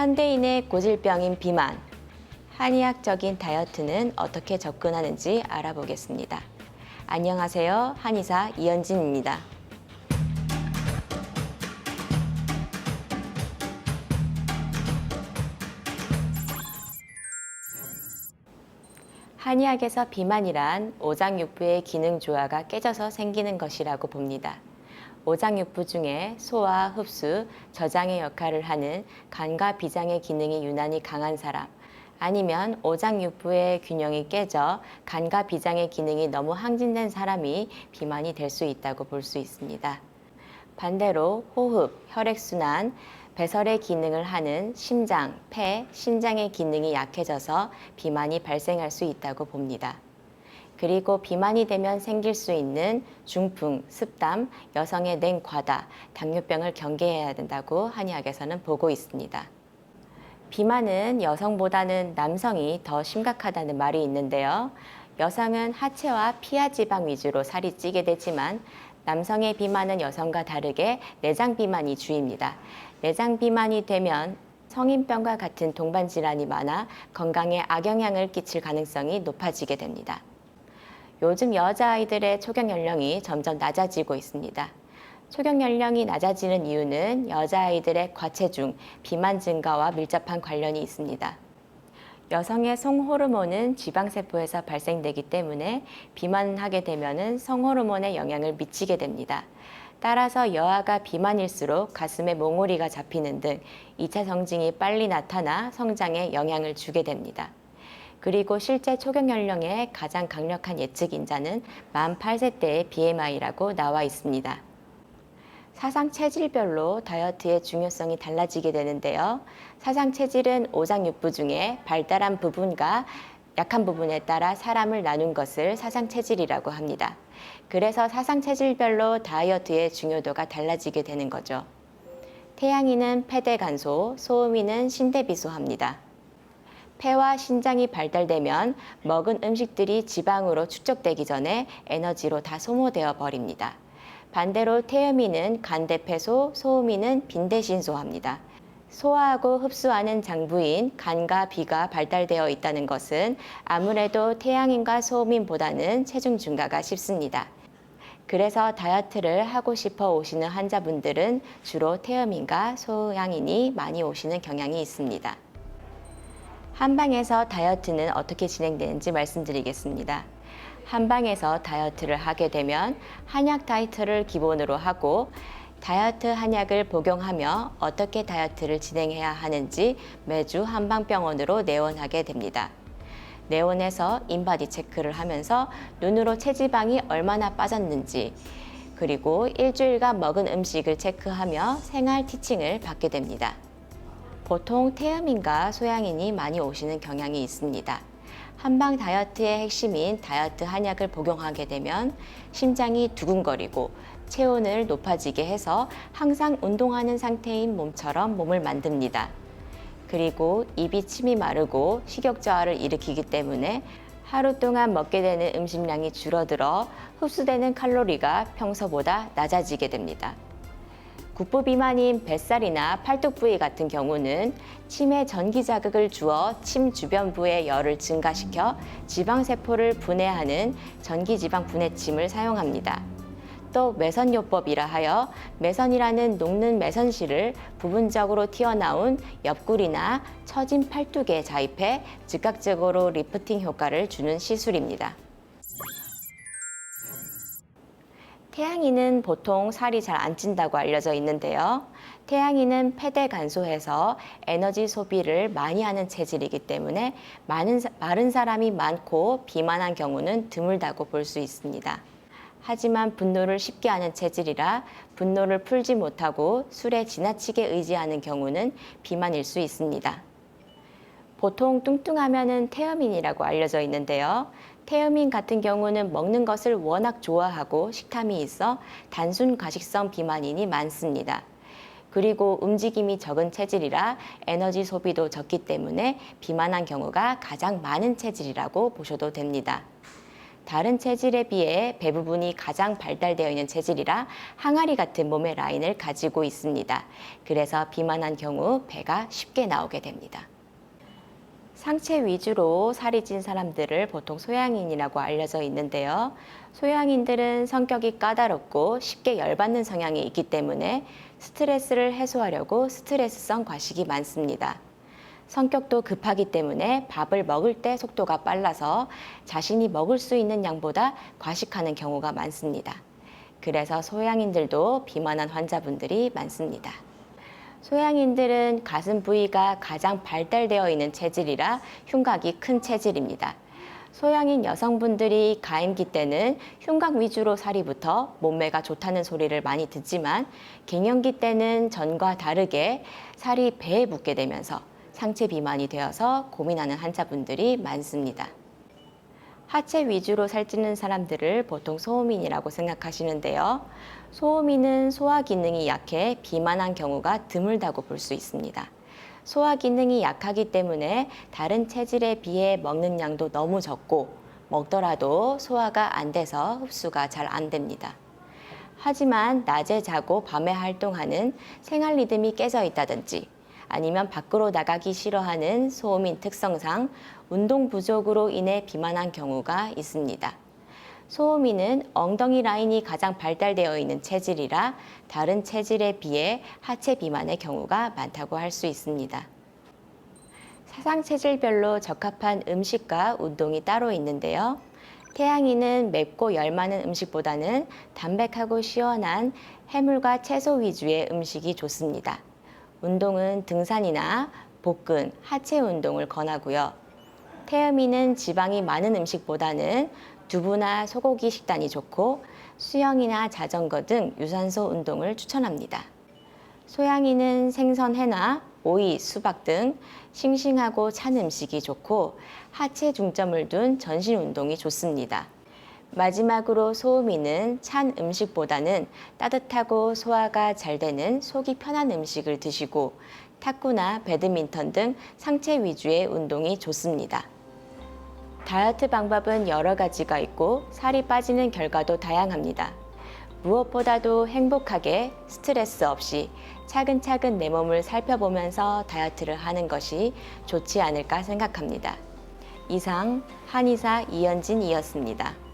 현대인의 고질병인 비만, 한의학적인 다이어트는 어떻게 접근하는지 알아보겠습니다. 안녕하세요. 한의사 이현진입니다. 한의학에서 비만이란 오장육부의 기능 조화가 깨져서 생기는 것이라고 봅니다. 오장육부 중에 소화, 흡수, 저장의 역할을 하는 간과 비장의 기능이 유난히 강한 사람, 아니면 오장육부의 균형이 깨져 간과 비장의 기능이 너무 항진된 사람이 비만이 될 수 있다고 볼 수 있습니다. 반대로 호흡, 혈액순환, 배설의 기능을 하는 심장, 폐, 신장의 기능이 약해져서 비만이 발생할 수 있다고 봅니다. 그리고 비만이 되면 생길 수 있는 중풍, 습담, 여성의 냉과다, 당뇨병을 경계해야 된다고 한의학에서는 보고 있습니다. 비만은 여성보다는 남성이 더 심각하다는 말이 있는데요. 여성은 하체와 피하 지방 위주로 살이 찌게 되지만 남성의 비만은 여성과 다르게 내장 비만이 주입니다. 내장 비만이 되면 성인병과 같은 동반 질환이 많아 건강에 악영향을 끼칠 가능성이 높아지게 됩니다. 요즘 여자아이들의 초경 연령이 점점 낮아지고 있습니다. 초경 연령이 낮아지는 이유는 여자아이들의 과체중, 비만 증가와 밀접한 관련이 있습니다. 여성의 성호르몬은 지방세포에서 발생되기 때문에 비만하게 되면 성호르몬에 영향을 미치게 됩니다. 따라서 여아가 비만일수록 가슴에 몽우리가 잡히는 등 2차 성징이 빨리 나타나 성장에 영향을 주게 됩니다. 그리고 실제 초경 연령의 가장 강력한 예측 인자는 만 8세 때의 BMI라고 나와 있습니다. 사상 체질별로 다이어트의 중요성이 달라지게 되는데요. 사상 체질은 오장육부 중에 발달한 부분과 약한 부분에 따라 사람을 나눈 것을 사상 체질이라고 합니다. 그래서 사상 체질별로 다이어트의 중요도가 달라지게 되는 거죠. 태양인은 폐대간소, 소음인은 신대비소합니다. 폐와 신장이 발달되면 먹은 음식들이 지방으로 축적되기 전에 에너지로 다 소모되어 버립니다. 반대로 태음인은 간대폐소, 소음인은 빈대신소합니다. 소화하고 흡수하는 장부인 간과 비가 발달되어 있다는 것은 아무래도 태양인과 소음인보다는 체중 증가가 쉽습니다. 그래서 다이어트를 하고 싶어 오시는 환자분들은 주로 태음인과 소양인이 많이 오시는 경향이 있습니다. 한방에서 다이어트는 어떻게 진행되는지 말씀드리겠습니다. 한방에서 다이어트를 하게 되면 한약 다이어트를 기본으로 하고 다이어트 한약을 복용하며 어떻게 다이어트를 진행해야 하는지 매주 한방병원으로 내원하게 됩니다. 내원에서 인바디 체크를 하면서 눈으로 체지방이 얼마나 빠졌는지 그리고 일주일간 먹은 음식을 체크하며 생활 티칭을 받게 됩니다. 보통 태음인과 소양인이 많이 오시는 경향이 있습니다. 한방 다이어트의 핵심인 다이어트 한약을 복용하게 되면 심장이 두근거리고 체온을 높아지게 해서 항상 운동하는 상태인 몸처럼 몸을 만듭니다. 그리고 입이 침이 마르고 식욕 저하를 일으키기 때문에 하루 동안 먹게 되는 음식량이 줄어들어 흡수되는 칼로리가 평소보다 낮아지게 됩니다. 국부 비만인 뱃살이나 팔뚝 부위 같은 경우는 침에 전기 자극을 주어 침 주변 부의 열을 증가시켜 지방세포를 분해하는 전기지방 분해침을 사용합니다. 또 매선요법이라 하여 매선이라는 녹는 매선실을 부분적으로 튀어나온 옆구리나 처진 팔뚝에 자입해 즉각적으로 리프팅 효과를 주는 시술입니다. 태양인은 보통 살이 잘 안 찐다고 알려져 있는데요. 태양인은 폐대간소해서 에너지 소비를 많이 하는 체질이기 때문에 마른 사람이 많고 비만한 경우는 드물다고 볼 수 있습니다. 하지만 분노를 쉽게 하는 체질이라 분노를 풀지 못하고 술에 지나치게 의지하는 경우는 비만일 수 있습니다. 보통 뚱뚱하면은 태음인이라고 알려져 있는데요. 태음인 같은 경우는 먹는 것을 워낙 좋아하고 식탐이 있어 단순 과식성 비만인이 많습니다. 그리고 움직임이 적은 체질이라 에너지 소비도 적기 때문에 비만한 경우가 가장 많은 체질이라고 보셔도 됩니다. 다른 체질에 비해 배 부분이 가장 발달되어 있는 체질이라 항아리 같은 몸의 라인을 가지고 있습니다. 그래서 비만한 경우 배가 쉽게 나오게 됩니다. 상체 위주로 살이 찐 사람들을 보통 소양인이라고 알려져 있는데요. 소양인들은 성격이 까다롭고 쉽게 열받는 성향이 있기 때문에 스트레스를 해소하려고 스트레스성 과식이 많습니다. 성격도 급하기 때문에 밥을 먹을 때 속도가 빨라서 자신이 먹을 수 있는 양보다 과식하는 경우가 많습니다. 그래서 소양인들도 비만한 환자분들이 많습니다. 소양인들은 가슴 부위가 가장 발달되어 있는 체질이라 흉곽이 큰 체질입니다. 소양인 여성분들이 가임기 때는 흉곽 위주로 살이 붙어 몸매가 좋다는 소리를 많이 듣지만 갱년기 때는 전과 다르게 살이 배에 붙게 되면서 상체 비만이 되어서 고민하는 환자분들이 많습니다. 하체 위주로 살찌는 사람들을 보통 소음인이라고 생각하시는데요. 소음인은 소화 기능이 약해 비만한 경우가 드물다고 볼 수 있습니다. 소화 기능이 약하기 때문에 다른 체질에 비해 먹는 양도 너무 적고 먹더라도 소화가 안 돼서 흡수가 잘 안 됩니다. 하지만 낮에 자고 밤에 활동하는 생활 리듬이 깨져 있다든지 아니면 밖으로 나가기 싫어하는 소음인 특성상 운동 부족으로 인해 비만한 경우가 있습니다. 소음인은 엉덩이 라인이 가장 발달되어 있는 체질이라 다른 체질에 비해 하체 비만의 경우가 많다고 할 수 있습니다. 사상 체질별로 적합한 음식과 운동이 따로 있는데요. 태양인은 맵고 열 많은 음식보다는 담백하고 시원한 해물과 채소 위주의 음식이 좋습니다. 운동은 등산이나 복근, 하체 운동을 권하고요. 태음인은 지방이 많은 음식보다는 두부나 소고기 식단이 좋고 수영이나 자전거 등 유산소 운동을 추천합니다. 소양인은 생선, 회나 오이, 수박 등 싱싱하고 찬 음식이 좋고 하체 중점을 둔 전신 운동이 좋습니다. 마지막으로 소음인은 찬 음식보다는 따뜻하고 소화가 잘 되는 속이 편한 음식을 드시고 탁구나 배드민턴 등 상체 위주의 운동이 좋습니다. 다이어트 방법은 여러 가지가 있고 살이 빠지는 결과도 다양합니다. 무엇보다도 행복하게 스트레스 없이 차근차근 내 몸을 살펴보면서 다이어트를 하는 것이 좋지 않을까 생각합니다. 이상 한의사 이현진이었습니다.